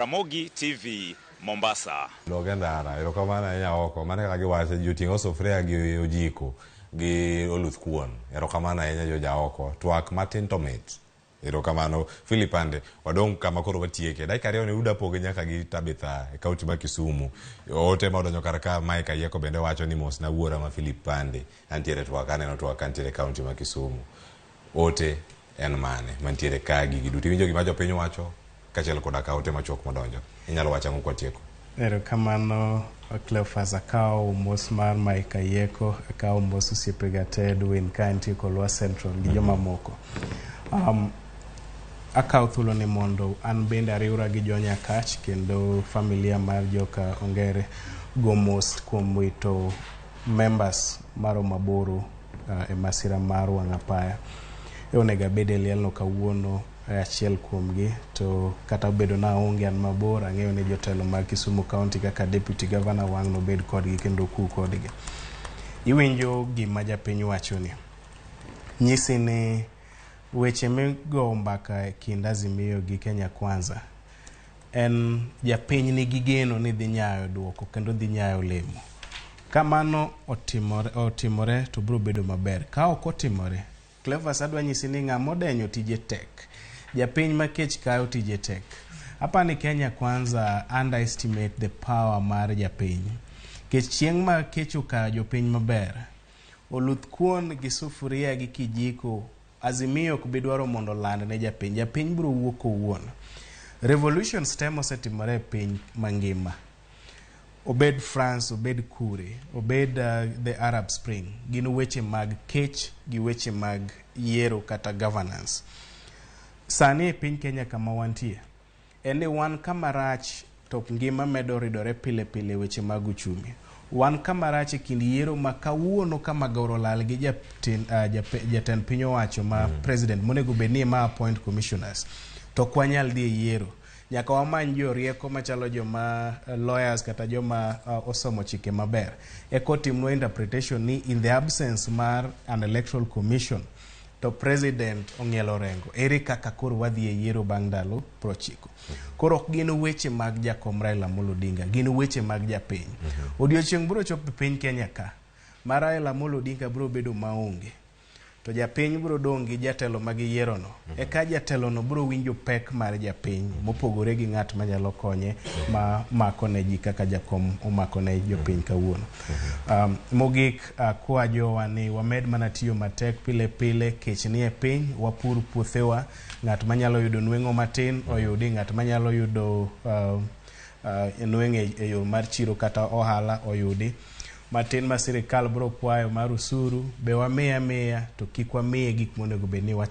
Ramogi TV Mombasa. Logandara, erokamana nya oko, mane kaka giwacho joting'o sufria gi ojiko gi oluth kuon. Erokamana nya joja oko, twak matin to mit. Erokamano Philip Pande, wadong kama koro watieke. Dakika ariyo ni uda poge nyaka gi Tabitha e kaunti ma Kisumu. Ote ma odonjo kar ka Mike Ayeko bende wacho ni mos na wuora ma Philip Pande antiere twak, aneno twak antiere kaunti ma Kisumu. Ote en mane mantiere ka gigi duto. Iwinjo gima jopiny wacho kachel koda ka ote machuok modonjo. Inyalo wacho ang'o kwatieko? Erokamano Cleophas akawo mos mar Mike Ayeko, akawo mos osiepega te Edwin ka antie Kolwa Central gi joma moko. Akawo thuolo ni mondo an bende ariwra gi Jonyakach kendo familia mar joka Ongere go mos kuom wito members maro maboro e masira mar wang' apaya. Onega bede lielno kawuono achiel kuomgi, to kata bedo na onge an mabor, ang'eyo ni jotelo mag Kisumu County kaka Deputy Governor wang' no bed kodgi kendo ku kodgi. Iwinjo gima japiny wacho ni. Nyisi ni weche migo mbaka e kind Azimio gi Kenya Kwanza. En japiny nigi geno ni dhi nyayo duoko kendo dhi nyayo lemo. Kamano otimore to biro bedo maber. Ka ok otimore, Cleophas adwa nyisi ni ng'ama odenyo tije tek. Japiny makech kayo tije tek. Apani Kenya Kwanza underestimate the power mar japiny. Kech chieng' ma kech okayo jopiny maber. Oluth kuon gi sufuria gi kijiko, Azimio kubidwaro mondo land ne japiny. Japiny biro wuok owuon. Revolution stem osetimore e piny mangima. Obed France, obed kure, obed the Arab Spring. Gin weche mag kech gi weche mag yiero kata governance. Sani e piny Kenya kama wantie. Eni wan kama rach to ngima medo ridore pile pile weche mag uchumi. Wan kama rach e kind yiero ma kawuono kama goro lal gi jatend piny owacho ma president monego bedni ma appoint commissioners. To kwanyal dhi yiero. Nyaka wamany jorieko machalo joma lawyers kata joma osomo chike maber. Eko timno interpretation ni in the absence mar an electoral commission to president ong'ielo rengo. Ere kaka koro wadhi e yiero bang' ndalo 90. Koro ok gin weche mag jakom Raila Amolo Odinga, gin weche mag japiny. Odiochieng' biro chopo piny Kenya ka. Mar Raila Amolo Odinga biro bedo maonge. To japiny biro dong' gi jatelo mag yiero no. Eka jatelo no biro winjo pek mar japiny mopogore gi ng'at manyalo konye ma mako ne ji kaka jakom omako ne jopiny kawuono. Mogik kwa jowa ni wamed mana tiyo matek pile pile, kech ni e piny, wapur puothewa, ng'at manyalo yudo nweng'o matin oyudi, ng'at manyalo yudo nweng'o e yo mar chiro kata ohala oyudi. Matin ma sirikal biro kwayo mar usuru, be wamiya to kik wamiye gik monego bedni wacha